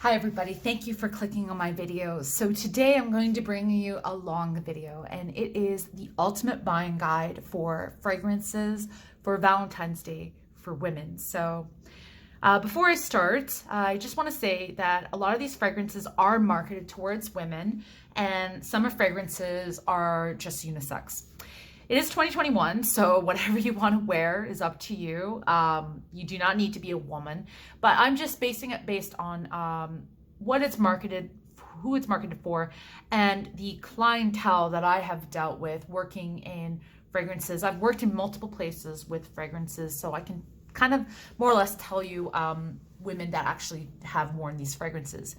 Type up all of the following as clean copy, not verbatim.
Hi everybody, thank you for clicking on my videos. So today I'm going to bring you a long video, and it is the ultimate buying guide for fragrances for Valentine's Day for women. So before I start, I just want to say that a lot of these fragrances are marketed towards women, and some of fragrances are just unisex. It is 2021, so whatever you want to wear is up to you. You do not need to be a woman, but I'm just basing it based on what it's marketed, who it's marketed for, and the clientele that I have dealt with working in fragrances. I've worked in multiple places with fragrances, so I can kind of more or less tell you women that actually have worn these fragrances.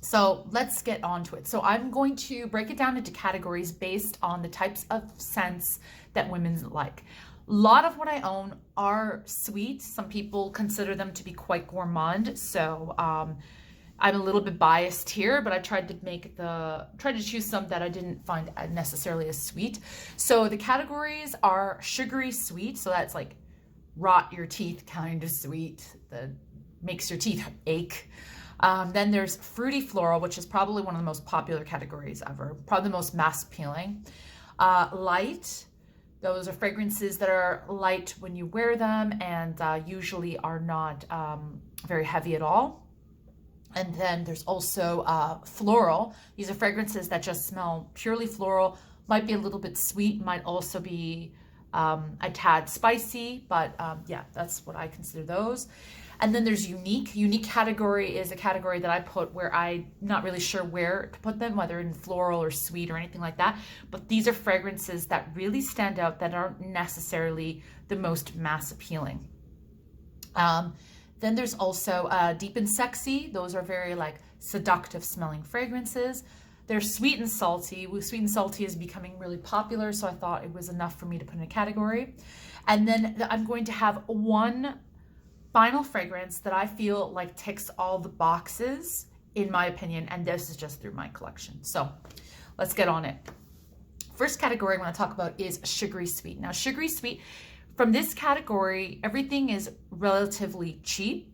So let's get on to it. So I'm going to break it down into categories based on the types of scents that women like. A lot of what I own are sweet. Some people consider them to be quite gourmand. So I'm a little bit biased here, but I tried to choose some that I didn't find necessarily as sweet. So the categories are sugary sweet. So that's like rot your teeth kind of sweet that makes your teeth ache. Then there's fruity floral, which is probably one of the most popular categories ever, probably the most mass appealing. Light, those are fragrances that are light when you wear them and usually are not very heavy at all. And then there's also floral. These are fragrances that just smell purely floral, might be a little bit sweet, might also be a tad spicy, but yeah, that's what I consider those. And then there's unique. Unique category is a category that I put where I'm not really sure where to put them, whether in floral or sweet or anything like that. But these are fragrances that really stand out that aren't necessarily the most mass appealing. Then there's also deep and sexy. Those are very like seductive smelling fragrances. They're sweet and salty. Sweet and salty is becoming really popular, so I thought it was enough for me to put in a category. And then I'm going to have one final fragrance that I feel like ticks all the boxes, in my opinion, and this is just through my collection. So let's get on it. First category I want to talk about is sugary sweet. Now, sugary sweet, from this category, everything is relatively cheap.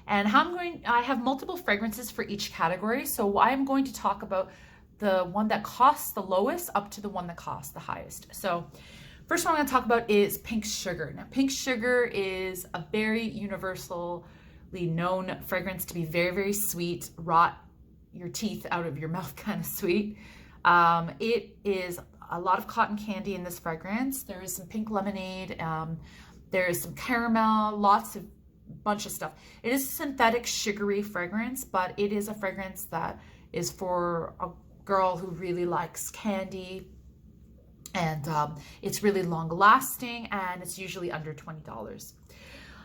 And I have multiple fragrances for each category. So I'm going to talk about the one that costs the lowest up to the one that costs the highest. So first one I'm going to talk about is Pink Sugar. Now, Pink Sugar is a very universally known fragrance to be very, very sweet, rot your teeth out of your mouth kind of sweet. It is a lot of cotton candy in this fragrance. There is some pink lemonade. There is some caramel, bunch of stuff. It is a synthetic sugary fragrance, but it is a fragrance that is for a girl who really likes candy. And it's really long lasting, and it's usually under $20.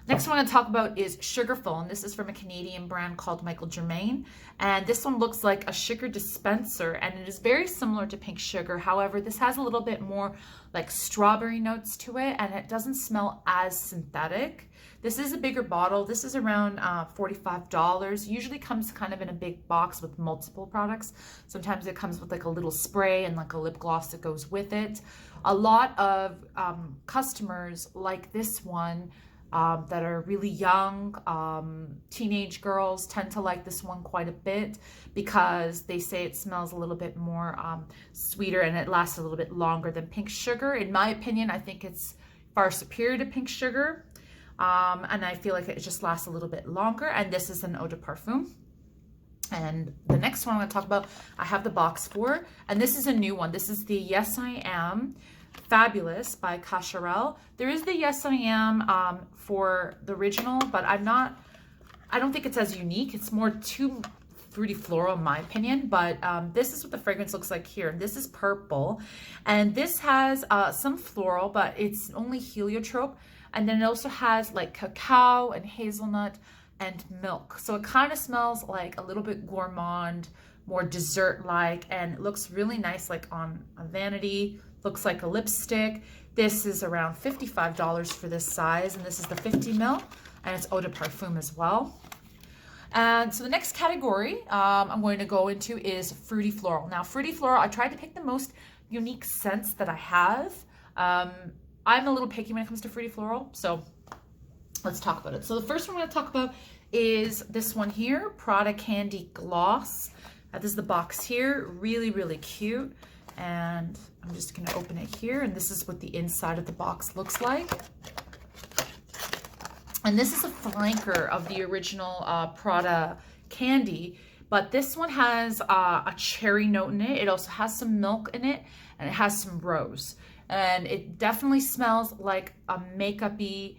Next one I'm going to talk about is Sugarful, and this is from a Canadian brand called Michael Germain. And this one looks like a sugar dispenser, and it is very similar to Pink Sugar. However, this has a little bit more like strawberry notes to it, and it doesn't smell as synthetic. This is a bigger bottle. This is around $45. Usually comes kind of in a big box with multiple products. Sometimes it comes with like a little spray and like a lip gloss that goes with it. A lot of customers like this one that are really young, teenage girls tend to like this one quite a bit because they say it smells a little bit more sweeter and it lasts a little bit longer than Pink Sugar. In my opinion, I think it's far superior to Pink Sugar. And I feel like it just lasts a little bit longer. And this is an eau de parfum. And the next one I'm going to talk about, I have the box for, and this is a new one. This is the Yes I Am Fabulous by Cacharel. There is the Yes I Am for the original, but I don't think it's as unique. It's more too fruity floral in my opinion, but this is what the fragrance looks like here. This is purple, and this has some floral, but it's only heliotrope. And then it also has like cacao and hazelnut and milk. So it kind of smells like a little bit gourmand, more dessert-like, and it looks really nice like on a vanity. Looks like a lipstick. This is around $55 for this size, and this is the 50 ml, and it's eau de parfum as well. And so the next category I'm going to go into is fruity floral. Now, fruity floral, I tried to pick the most unique scents that I have. I'm a little picky when it comes to fruity floral, so let's talk about it. So the first one I'm going to talk about is this one here, Prada Candy Gloss. This is the box here, really, really cute. And I'm just gonna open it here, and this is what the inside of the box looks like. And this is a flanker of the original Prada Candy, but this one has a cherry note in it. It also has some milk in it, and it has some rose. And it definitely smells like a makeup-y,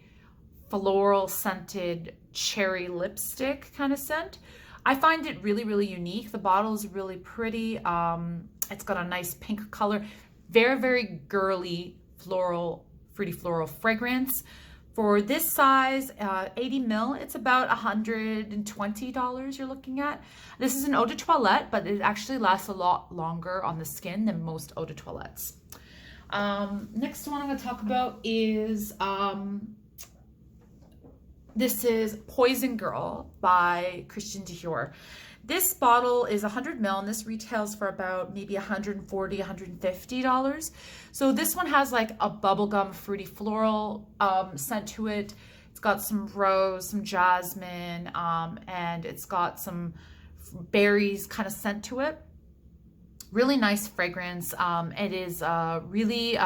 floral scented cherry lipstick kind of scent. I find it really, really unique. The bottle is really pretty. It's got a nice pink color. Very, very girly, floral, fruity floral fragrance. For this size, 80 ml, it's about $120 you're looking at. This is an eau de toilette, but it actually lasts a lot longer on the skin than most eau de toilettes. Next one I'm going to talk about is, this is Poison Girl by Christian Dior. This bottle is 100 ml, and this retails for about maybe $140, $150. So this one has like a bubblegum fruity floral scent to it. It's got some rose, some jasmine, and it's got some berries kind of scent to it. Really nice fragrance. It is really,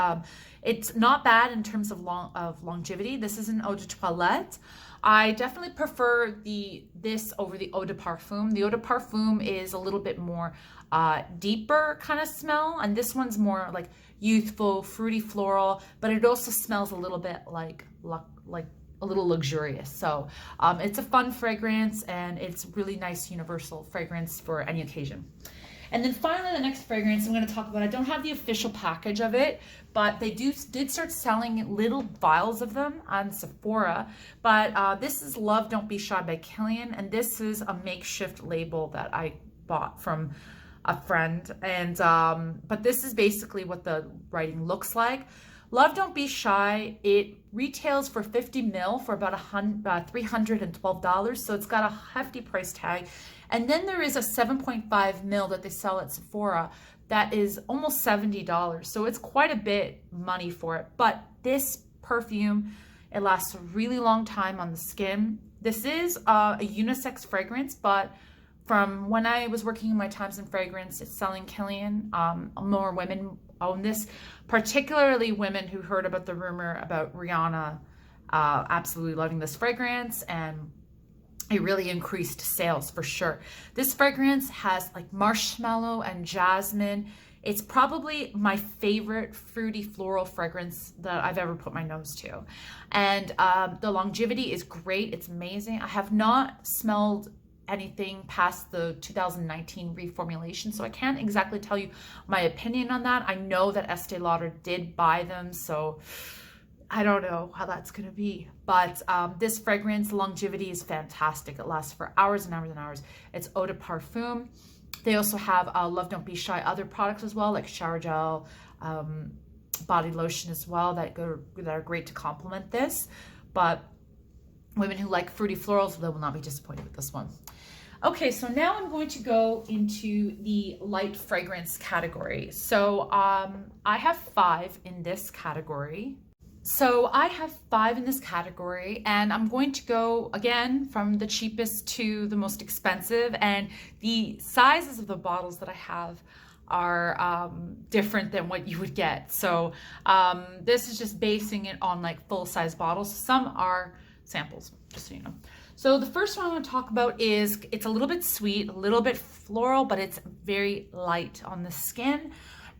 it's not bad in terms of longevity. This is an eau de toilette. I definitely prefer this over the eau de parfum. The eau de parfum is a little bit more deeper kind of smell, and this one's more like youthful, fruity floral, but it also smells a little bit like a little luxurious. So it's a fun fragrance, and it's really nice universal fragrance for any occasion. And then finally, the next fragrance I'm going to talk about, I don't have the official package of it, but they did start selling little vials of them on Sephora. But this is Love Don't Be Shy by Kilian, and this is a makeshift label that I bought from a friend. And but this is basically what the writing looks like. Love Don't Be Shy, it retails for 50 ml for about $312, so it's got a hefty price tag. And then there is a 7.5 ml that they sell at Sephora that is almost $70, so it's quite a bit money for it. But this perfume, it lasts a really long time on the skin. This is a unisex fragrance, but from when I was working in my times in fragrance, it's selling Kilian, more women own this, particularly women who heard about the rumor about Rihanna absolutely loving this fragrance, and it really increased sales for sure. This fragrance has like marshmallow and jasmine. It's probably my favorite fruity floral fragrance that I've ever put my nose to. And the longevity is great. It's amazing. I have not smelled anything past the 2019 reformulation, so I can't exactly tell you my opinion on that. I know that Estee Lauder did buy them, so I don't know how that's gonna be. But this fragrance longevity is fantastic. It lasts for hours and hours and hours. It's eau de parfum. They also have Love Don't Be Shy other products as well, like shower gel, body lotion as well, that are great to complement this. But women who like fruity florals, they will not be disappointed with this one. Okay, so now I'm going to go into the light fragrance category. So I have 5 in this category. And I'm going to go again from the cheapest to the most expensive, and the sizes of the bottles that I have are different than what you would get. So this is just basing it on like full-size bottles. Some are samples, just so you know. So the first one I want to talk about is, it's a little bit sweet, a little bit floral, but it's very light on the skin,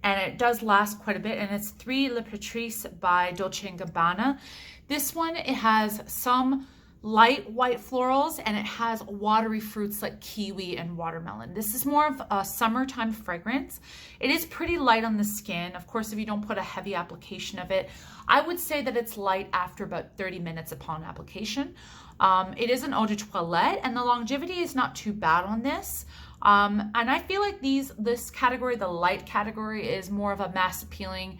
and it does last quite a bit, and it's 3 Le Patrice by Dolce & Gabbana. This one, it has some light white florals, and it has watery fruits like kiwi and watermelon. This is more of a summertime fragrance. It is pretty light on the skin. Of course, if you don't put a heavy application of it, I would say that it's light after about 30 minutes upon application. It is an eau de toilette, and the longevity is not too bad on this. And I feel like this category, the light category, is more of a mass appealing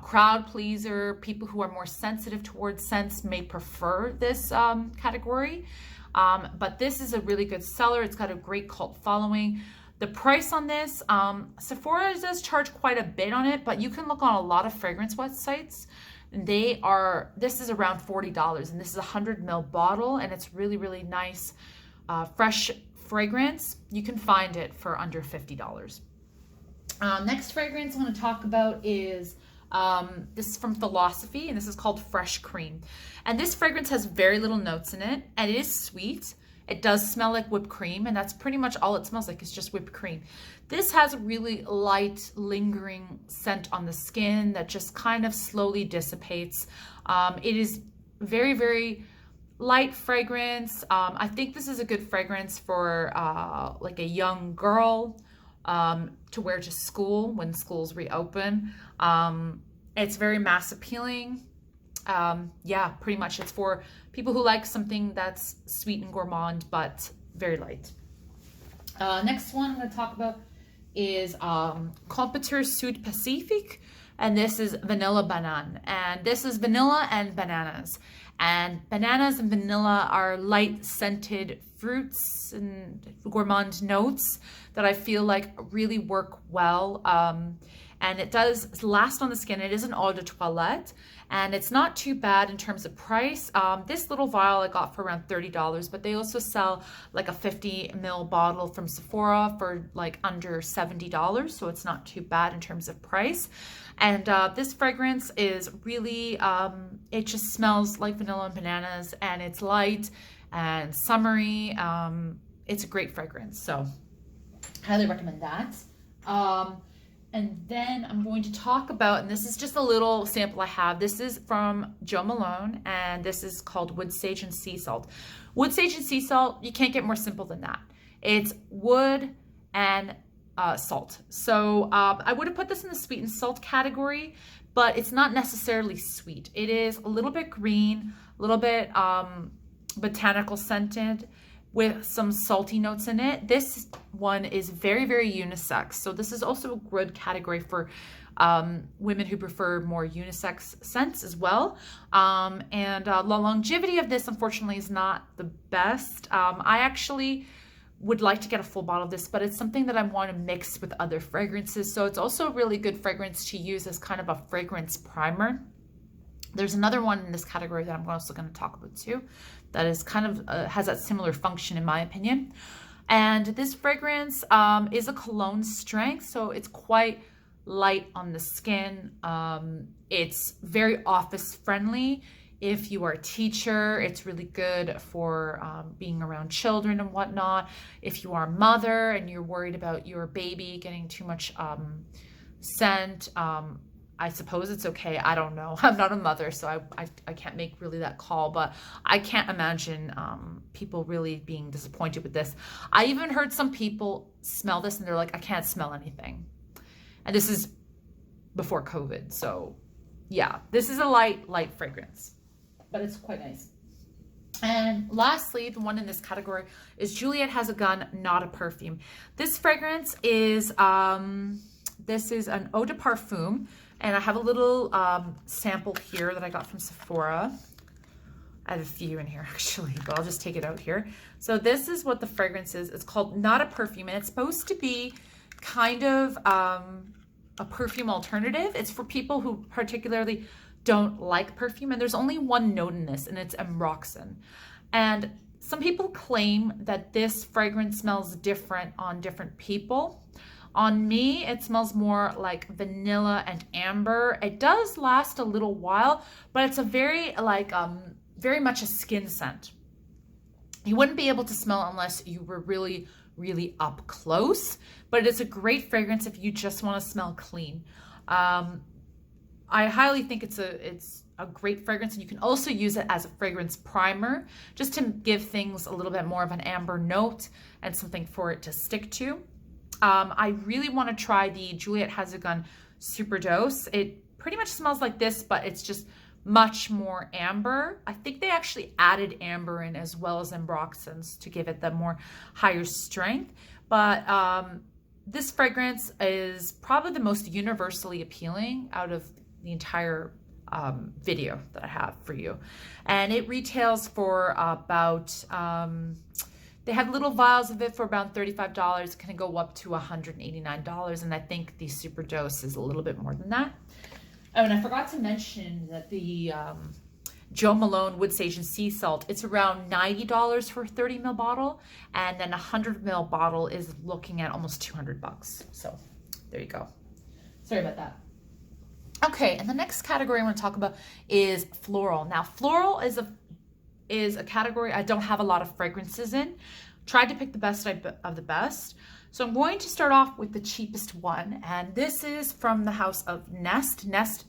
crowd pleaser. People who are more sensitive towards scents may prefer this category. But this is a really good seller. It's got a great cult following. The price on this, Sephora does charge quite a bit on it, but you can look on a lot of fragrance websites. This is around $40, and this is a 100 ml bottle, and it's really, really nice, fresh fragrance. You can find it for under $50. Next fragrance I want to talk about is this is from Philosophy, and this is called Fresh Cream. And this fragrance has very little notes in it, and it is sweet. It does smell like whipped cream, and that's pretty much all it smells like. It's just whipped cream. This has a really light, lingering scent on the skin that just kind of slowly dissipates. It is very, very light fragrance. I think this is a good fragrance for like a young girl to wear to school when schools reopen. It's very mass appealing. Yeah, pretty much it's for people who like something that's sweet and gourmand, but very light. Next one I'm going to talk about is Competeur Sud Pacifique, and this is Vanilla Banane. And this is vanilla and bananas. And bananas and vanilla are light scented fruits and gourmand notes that I feel like really work well. And it does last on the skin. It is an eau de toilette, and it's not too bad in terms of price. This little vial I got for around $30, but they also sell like a 50 ml bottle from Sephora for like under $70, so it's not too bad in terms of price. And this fragrance is really, it just smells like vanilla and bananas, and it's light and summery. It's a great fragrance, so highly recommend that. And then I'm going to talk about, and this is just a little sample I have. This is from Jo Malone, and this is called Wood Sage and Sea Salt. Wood Sage and Sea Salt, you can't get more simple than that. It's wood and salt. So I would have put this in the sweet and salt category, but it's not necessarily sweet. It is a little bit green, a little bit botanical scented, with some salty notes in it. This one is very, very unisex. So this is also a good category for women who prefer more unisex scents as well. And the longevity of this, unfortunately, is not the best. I actually would like to get a full bottle of this, but it's something that I want to mix with other fragrances. So it's also a really good fragrance to use as kind of a fragrance primer. There's another one in this category that I'm also going to talk about too, that is kind of has that similar function in my opinion. And this fragrance is a cologne strength, so it's quite light on the skin. It's very office friendly. If you are a teacher, it's really good for being around children and whatnot. If you are a mother and you're worried about your baby getting too much scent, I suppose it's okay. I don't know. I'm not a mother, so I can't make really that call, but I can't imagine people really being disappointed with this. I even heard some people smell this and they're like, I can't smell anything. And this is before COVID. So yeah, this is a light fragrance, but it's quite nice. And lastly, the one in this category is Juliet Has a Gun, Not a Perfume. This fragrance is, this is an eau de parfum. And I have a little sample here that I got from Sephora. I have a few in here actually, but I'll just take it out here. So this is what the fragrance is. It's called Not a Perfume, and it's supposed to be kind of a perfume alternative. It's for people who particularly don't like perfume, and there's only one note in this, and it's ambroxan. And some people claim that this fragrance smells different on different people. On me, it smells more like vanilla and amber. It does last a little while, but it's a very very much a skin scent. You wouldn't be able to smell it unless you were really, really up close, but it's a great fragrance if you just want to smell clean. I highly think it's a great fragrance, and you can also use it as a fragrance primer just to give things a little bit more of an amber note and something for it to stick to. I really want to try the Juliet Has a Gun Superdose. It pretty much smells like this, but it's just much more amber. I think they actually added amber in as well as ambroxans to give it the more higher strength. But this fragrance is probably the most universally appealing out of the entire video that I have for you. And it retails for about... they have little vials of it for around $35. It can go up to $189, and I think the Superdose is a little bit more than that. Oh, and I forgot to mention that the Joe Malone Wood Sage and Sea Salt, it's around $90 for a 30 ml bottle, and then a 100 ml bottle is looking at almost $200. So there you go. Sorry about that. Okay, and the next category I want to talk about is floral. Now, floral is a category I don't have a lot of fragrances in. Tried to pick the best of the best. So I'm going to start off with the cheapest one, and this is from the house of Nest. Nest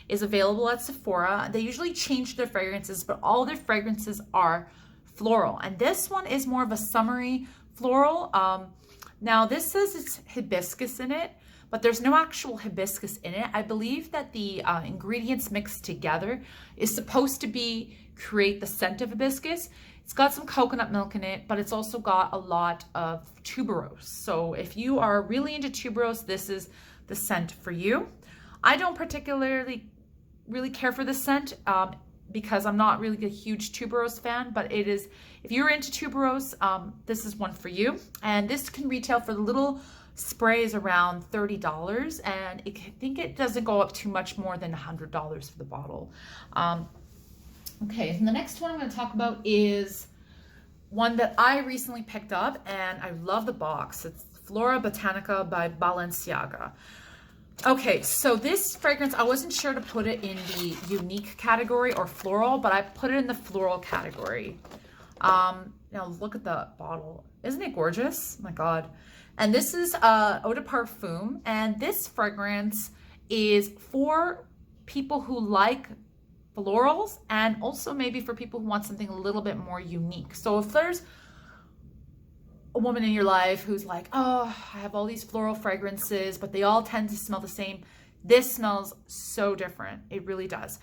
is available at Sephora. They usually change their fragrances, but all their fragrances are floral. And this one is more of a summery floral. Now this says it's hibiscus in it, but there's no actual hibiscus in it. I believe that the ingredients mixed together is supposed to create the scent of hibiscus. It's got some coconut milk in it, but it's also got a lot of tuberose. So if you are really into tuberose, this is the scent for you. I don't particularly really care for the scent because I'm not really a huge tuberose fan, but it is, if you're into tuberose, this is one for you. And this can retail for the little sprays around $30, and I think it doesn't go up too much more than $100 for the bottle. Okay, and the next one I'm going to talk about is one that I recently picked up, and I love the box. It's Flora Botanica by Balenciaga. Okay, so this fragrance, I wasn't sure to put it in the unique category or floral, but I put it in the floral category. Now look at the bottle. Isn't it gorgeous? Oh my God. And this is Eau de Parfum, and this fragrance is for people who like florals, and also maybe for people who want something a little bit more unique. So if there's a woman in your life who's like, oh, I have all these floral fragrances, but they all tend to smell the same, this smells so different. It really does.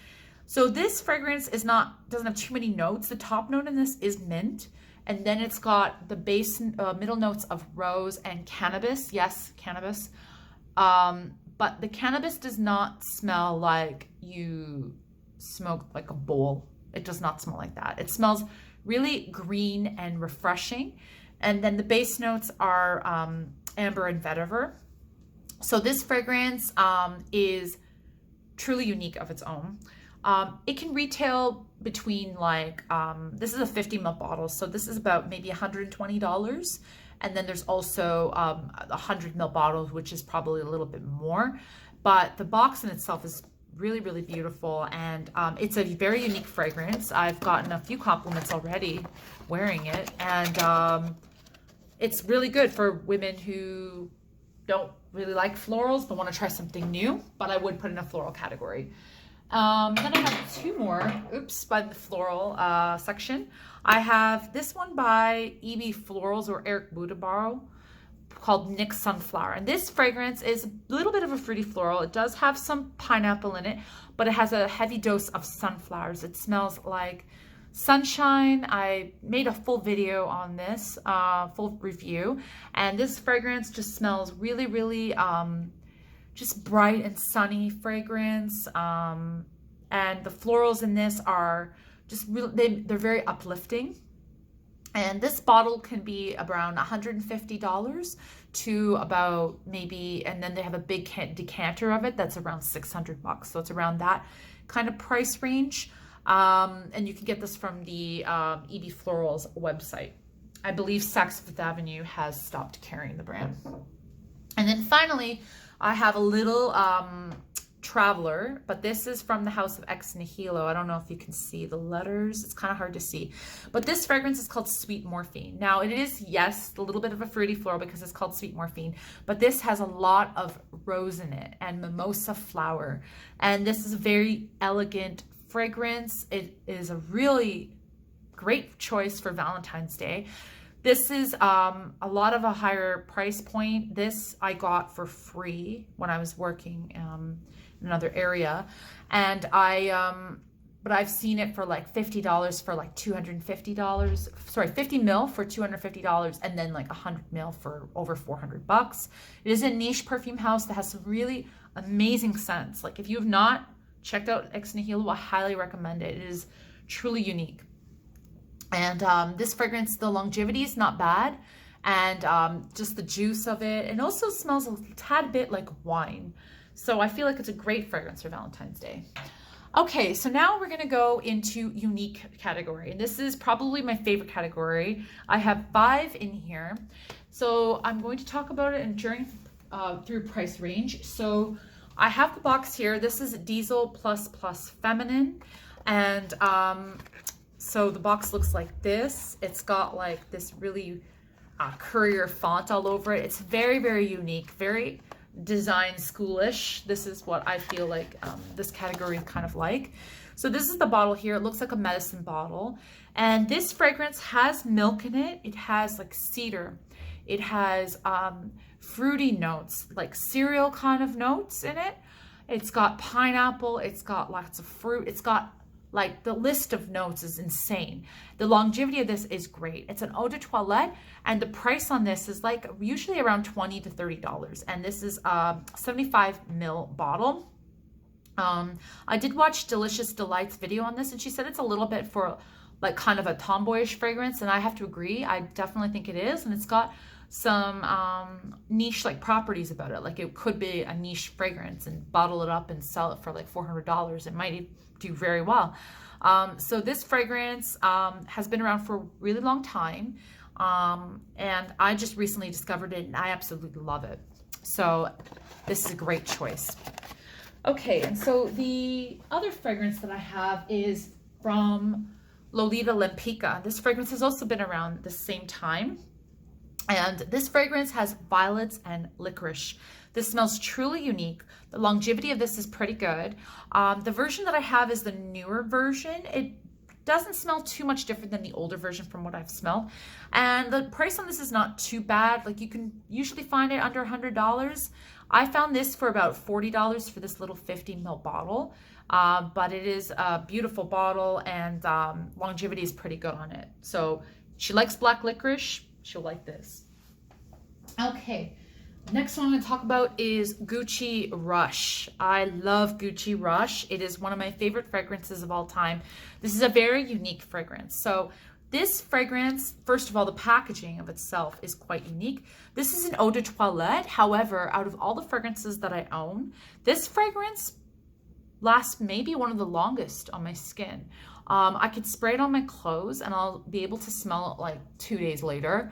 So this fragrance doesn't have too many notes. The top note in this is mint, and then it's got the base middle notes of rose and cannabis. Yes, cannabis. But the cannabis does not smell like you smoked like a bowl. It does not smell like that. It smells really green and refreshing. And then the base notes are amber and vetiver. So this fragrance is truly unique of its own. It can retail between like, this is a 50 ml bottle, so this is about maybe $120. And then there's also a 100 ml bottle, which is probably a little bit more. But the box in itself is really, really beautiful, and it's a very unique fragrance. I've gotten a few compliments already wearing it, and it's really good for women who don't really like florals but want to try something new, but I would put in a floral category. Then I have two more, by the floral section. I have this one by EB Florals or Eric Budabaro, called Nick Sunflower. And this fragrance is a little bit of a fruity floral. It does have some pineapple in it, but it has a heavy dose of sunflowers. It smells like sunshine. I made a full video on this, full review, and this fragrance just smells really, really just bright and sunny fragrance. And the florals in this are just really, they're very uplifting. And this bottle can be around $150 to about maybe, and then they have a big decanter of it that's around $600. So it's around that kind of price range. And you can get this from the EB Florals website. I believe Saks Fifth Avenue has stopped carrying the brand. And then finally, I have a little Traveler, but this is from the house of Ex Nihilo. I don't know if you can see the letters. It's kind of hard to see, but this fragrance is called Sweet Morphine. Now it is, yes, a little bit of a fruity floral because it's called Sweet Morphine, but this has a lot of rose in it and mimosa flower, and this is a very elegant fragrance. It is a really great choice for Valentine's Day. This is a lot of a higher price point. This I got for free when I was working in another area, and but I've seen it for like $50 for like $250. Sorry, 50 ml for $250, and then like 100 ml for over $400. It is a niche perfume house that has some really amazing scents. Like if you have not checked out Ex Nihilo, I highly recommend it. It is truly unique. And this fragrance, the longevity is not bad, and just the juice of it, and also smells a tad bit like wine. So I feel like it's a great fragrance for Valentine's Day. Okay, so now we're gonna go into unique category. And this is probably my favorite category. I have 5 in here. So I'm going to talk about it and during through price range. So I have the box here. This is Diesel Plus Plus Feminine. And so the box looks like this. It's got like this really courier font all over it. It's very, very unique, very design schoolish. This is what I feel like this category is kind of like. So this is the bottle here. It looks like a medicine bottle. And this fragrance has milk in it. It has like cedar. It has fruity notes, like cereal kind of notes in it. It's got pineapple. It's got lots of fruit. It's got like the list of notes is insane. The longevity of this is great. It's an eau de toilette, and the price on this is like usually around $20 to $30. And this is a 75 ml bottle. I did watch Delicious Delight's video on this, and she said it's a little bit for like kind of a tomboyish fragrance, and I have to agree. I definitely think it is, and it's got some niche like properties about it. Like it could be a niche fragrance and bottle it up and sell it for like $400. It might do very well. So this fragrance has been around for a really long time, and I just recently discovered it and I absolutely love it. So this is a great choice. Okay, and so the other fragrance that I have is from Lolita Lempicka. This fragrance has also been around the same time. And this fragrance has violets and licorice. This smells truly unique. The longevity of this is pretty good. The version that I have is the newer version. It doesn't smell too much different than the older version from what I've smelled. And the price on this is not too bad. Like you can usually find it under $100. I found this for about $40 for this little 50 ml bottle. But it is a beautiful bottle, and longevity is pretty good on it. So she likes black licorice. She'll like this. Okay, next one I'm going to talk about is Gucci Rush. I love Gucci Rush. It is one of my favorite fragrances of all time. This is a very unique fragrance. So this fragrance, first of all, the packaging of itself is quite unique. This is an eau de toilette. However, out of all the fragrances that I own, this fragrance lasts maybe one of the longest on my skin. I could spray it on my clothes and I'll be able to smell it like 2 days later.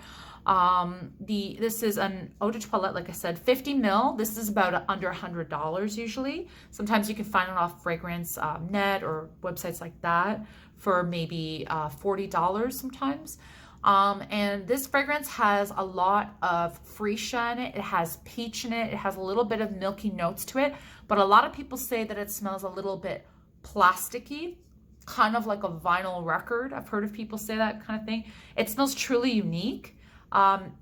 This is an eau de toilette, like I said, 50 ml. This is about under $100 usually. Sometimes you can find it off Fragrance Net or websites like that for maybe $40 sometimes. And this fragrance has a lot of freesia in it. It has peach in it. It has a little bit of milky notes to it, but a lot of people say that it smells a little bit plasticky, kind of like a vinyl record. I've heard of people say that kind of thing. It smells truly unique. And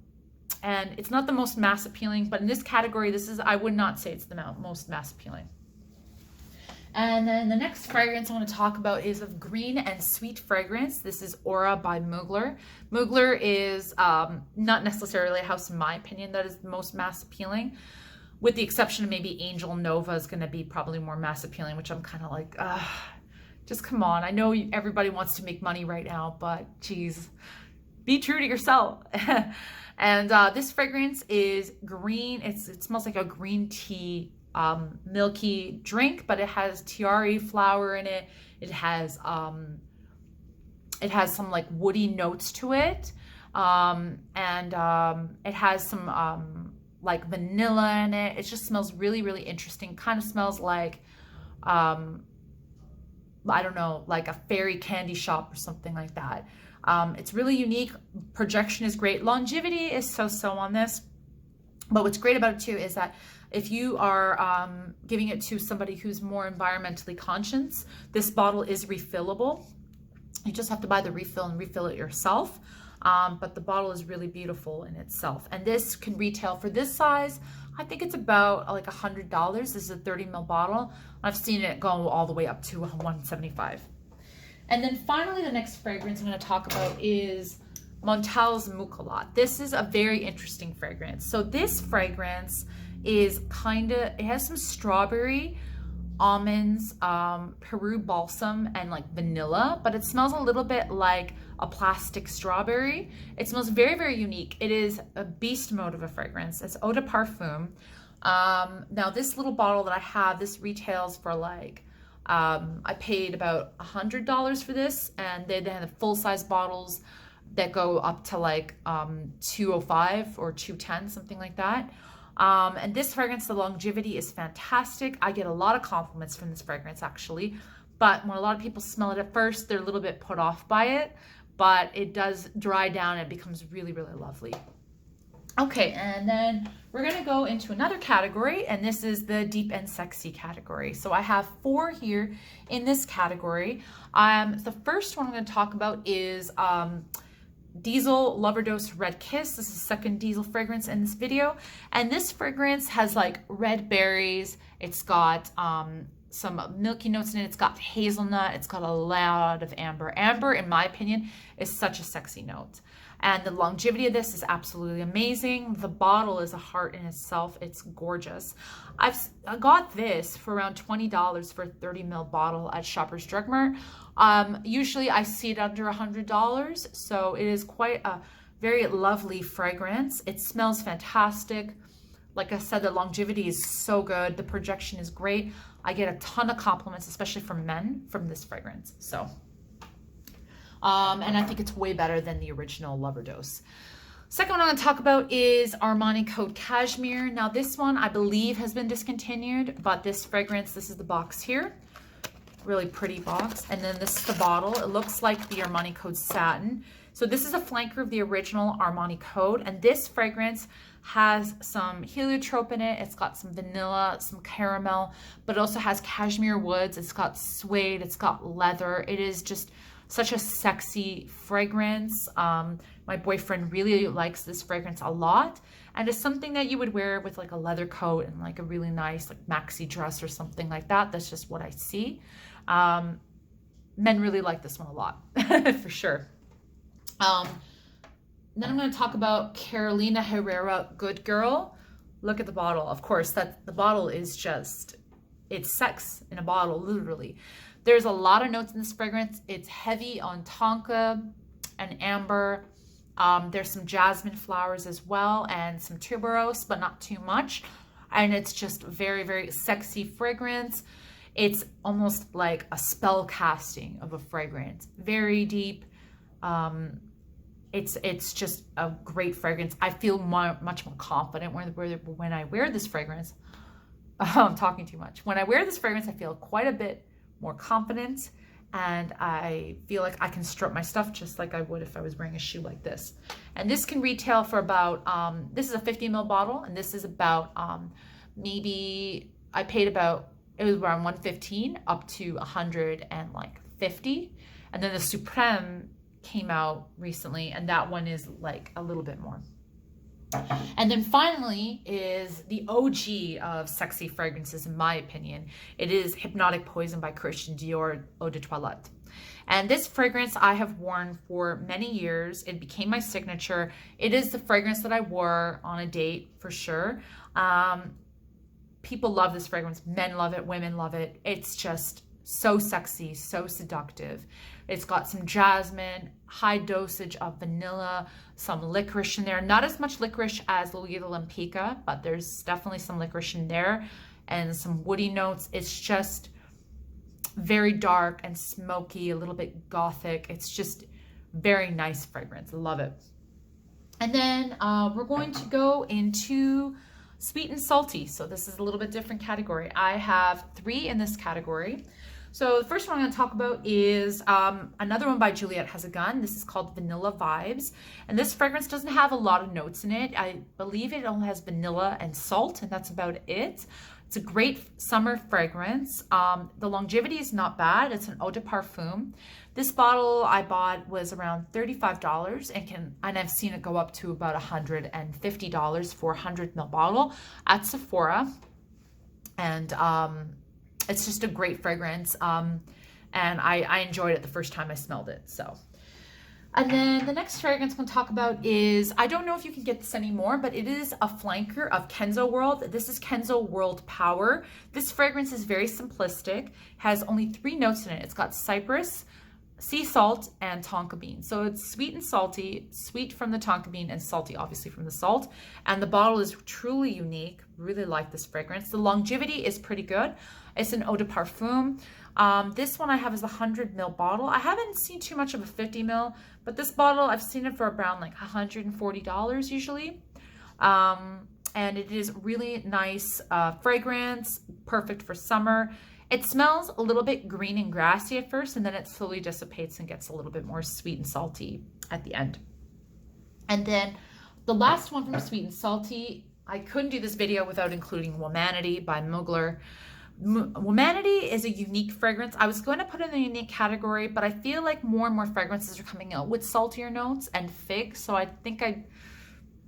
it's not the most mass appealing, but in this category, I would not say it's the most mass appealing. And then the next fragrance I want to talk about is a green and sweet fragrance. This is Aura by Mugler. Mugler is not necessarily a house, in my opinion, that is the most mass appealing, with the exception of maybe Angel Nova is going to be probably more mass appealing, which I'm kind of like, just come on. I know everybody wants to make money right now, but geez, be true to yourself. And this fragrance is green. It smells like a green tea milky drink, but it has tiare flower in it. It has some like woody notes to it. It has some like vanilla in it. It just smells really, really interesting. Kind of smells like, I don't know, like a fairy candy shop or something like that. It's really unique. Projection is great. Longevity is so-so on this. But what's great about it too is that if you are giving it to somebody who's more environmentally conscious, this bottle is refillable. You just have to buy the refill and refill it yourself. But the bottle is really beautiful in itself. And this can retail for this size. I think it's about like $100. This is a 30 ml bottle. I've seen it go all the way up to $175. And then finally, the next fragrance I'm going to talk about is Montel's Mucolat. This is a very interesting fragrance. So this fragrance is it has some strawberry, almonds, Peru balsam, and like vanilla, but it smells a little bit like a plastic strawberry. It smells very, very unique. It is a beast mode of a fragrance. It's eau de parfum. Now this little bottle that I have, this retails for like, I paid about $100 for this, and they have full-size bottles that go up to like 205 or 210, something like that. And this fragrance, the longevity is fantastic. I get a lot of compliments from this fragrance actually, but when a lot of people smell it at first, they're a little bit put off by it, but it does dry down and it becomes really, really lovely. Okay, and then we're gonna go into another category, and this is the deep and sexy category. So I have 4 here in this category. The first one I'm gonna talk about is Diesel Loverdose Red Kiss. This is the second Diesel fragrance in this video. And this fragrance has like red berries. It's got some milky notes in it. It's got hazelnut. It's got a lot of amber. Amber, in my opinion, is such a sexy note. And the longevity of this is absolutely amazing. The bottle is a heart in itself. It's gorgeous. I got this for around $20 for a 30 ml bottle at Shoppers Drug Mart. Usually I see it under $100, so it is quite a very lovely fragrance. It smells fantastic. Like I said, the longevity is so good. The projection is great. I get a ton of compliments, especially from men, from this fragrance. So. And I think it's way better than the original Loverdose. Second one I'm going to talk about is Armani Code Cashmere. Now this one I believe has been discontinued, but this fragrance, this is the box here. Really pretty box. And then this is the bottle. It looks like the Armani Code Satin. So this is a flanker of the original Armani Code, and this fragrance has some heliotrope in it. It's got some vanilla, some caramel, but it also has cashmere woods. It's got suede, it's got leather. It is just such a sexy fragrance. My boyfriend really likes this fragrance a lot, and it's something that you would wear with like a leather coat and like a really nice like maxi dress or something like that. That's just what I see. Men really like this one a lot for sure. Then I'm going to talk about Carolina Herrera Good Girl. Look at the bottle. Of course, that the bottle is just, it's sex in a bottle, literally. There's a lot of notes in this fragrance. It's heavy on tonka and amber. There's some jasmine flowers as well and some tuberose, but not too much. And it's just very, very sexy fragrance. It's almost like a spell casting of a fragrance. Very deep. It's just a great fragrance. I feel much more confident when I wear this fragrance. I'm talking too much. When I wear this fragrance, I feel quite a bit more confident, and I feel like I can strut my stuff just like I would if I was wearing a shoe like this. And this can retail for about, this is a 50 ml bottle, and this is about, maybe I paid about, it was around 115 up to 150. And then the Supreme came out recently, and that one is like a little bit more. And then finally is the OG of sexy fragrances, in my opinion. It is Hypnotic Poison by Christian Dior Eau de Toilette. And this fragrance I have worn for many years. It became my signature. It is the fragrance that I wore on a date for sure. People love this fragrance. Men love it. Women love it. It's just so sexy, so seductive. It's got some jasmine, high dosage of vanilla, some licorice in there. Not as much licorice as Lolita Lampica, but there's definitely some licorice in there and some woody notes. It's just very dark and smoky, a little bit gothic. It's just very nice fragrance. I love it. And then we're going to go into sweet and salty. So this is a little bit different category. I have 3 in this category. So the first one I'm going to talk about is another one by Juliette Has a Gun. This is called Vanilla Vibes. And this fragrance doesn't have a lot of notes in it. I believe it only has vanilla and salt, and that's about it. It's a great summer fragrance. The longevity is not bad. It's an eau de parfum. This bottle I bought was around $35 and I've seen it go up to about $150 for a 100 ml bottle at Sephora. And it's just a great fragrance, and I enjoyed it the first time I smelled it. So, and then the next fragrance I'm going to talk about is, I don't know if you can get this anymore, but it is a flanker of Kenzo World. This is Kenzo World Power. This fragrance is very simplistic, has only 3 notes in it. It's got cypress, sea salt and tonka bean. So it's sweet and salty, sweet from the tonka bean and salty obviously from the salt. And the bottle is truly unique. Really like this fragrance. The longevity is pretty good. It's an eau de parfum. This one I have is a 100 ml bottle. I haven't seen too much of a 50 ml, but this bottle I've seen it for around like $140 usually. And it is really nice fragrance, perfect for summer. It smells a little bit green and grassy at first, and then it slowly dissipates and gets a little bit more sweet and salty at the end. And then the last one from Sweet and Salty, I couldn't do this video without including Womanity by Mugler. Womanity is a unique fragrance. I was going to put it in the unique category, but I feel like more and more fragrances are coming out with saltier notes and fig, so I think I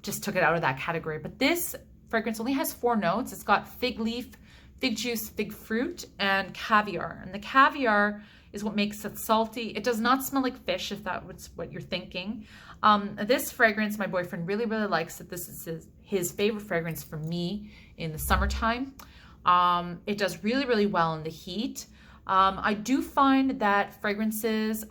just took it out of that category. But this fragrance only has 4 notes. It's got fig leaf, fig juice, fig fruit, and caviar. And the caviar is what makes it salty. It does not smell like fish, if that was what you're thinking. This fragrance, my boyfriend really, really likes it. This is his favorite fragrance for me in the summertime. It does really, really well in the heat. I do find that fragrances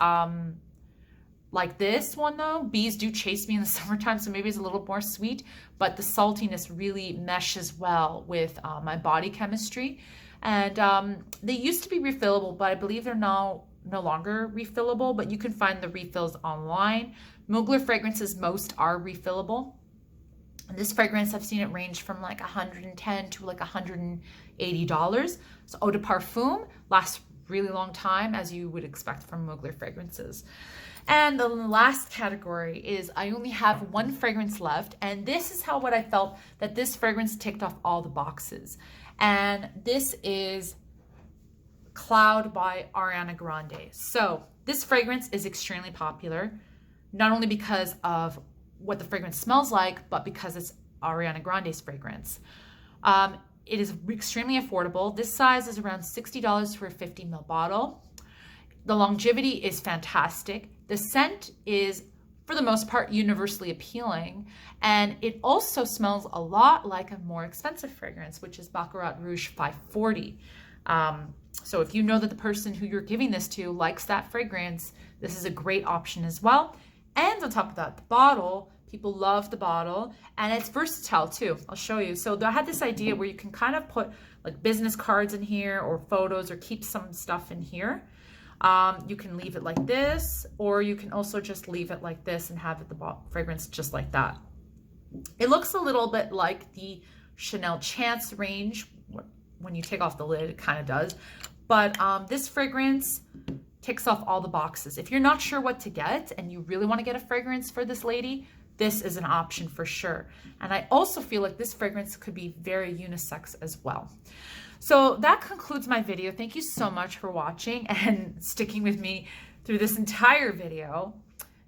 like this one though, bees do chase me in the summertime, so maybe it's a little more sweet, but the saltiness really meshes well with my body chemistry. And they used to be refillable, but I believe they're now no longer refillable, but you can find the refills online. Mugler fragrances, most are refillable. And this fragrance, I've seen it range from like $110 to like $180. So eau de parfum lasts really long time, as you would expect from Mugler fragrances. And the last category is I only have 1 fragrance left, and this is what I felt that this fragrance ticked off all the boxes. And this is Cloud by Ariana Grande. So this fragrance is extremely popular, not only because of what the fragrance smells like, but because it's Ariana Grande's fragrance. It is extremely affordable. This size is around $60 for a 50 ml bottle. The longevity is fantastic. The scent is, for the most part, universally appealing. And it also smells a lot like a more expensive fragrance, which is Baccarat Rouge 540. So if you know that the person who you're giving this to likes that fragrance, this is a great option as well. And on top of that, the bottle, people love the bottle, and it's versatile too. I'll show you. So I had this idea where you can kind of put like business cards in here or photos, or keep some stuff in here. You can leave it like this, or you can also just leave it like this and have the fragrance just like that. It looks a little bit like the Chanel Chance range. When you take off the lid, it kind of does. But this fragrance ticks off all the boxes. If you're not sure what to get and you really want to get a fragrance for this lady, this is an option for sure. And I also feel like this fragrance could be very unisex as well. So that concludes my video. Thank you so much for watching and sticking with me through this entire video.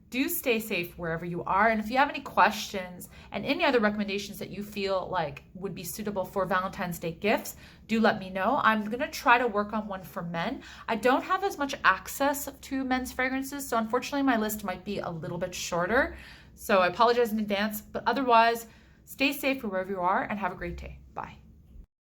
Do stay safe wherever you are. And if you have any questions and any other recommendations that you feel like would be suitable for Valentine's Day gifts, do let me know. I'm going to try to work on one for men. I don't have as much access to men's fragrances, so unfortunately my list might be a little bit shorter. So I apologize in advance, but otherwise, stay safe wherever you are and have a great day. Bye.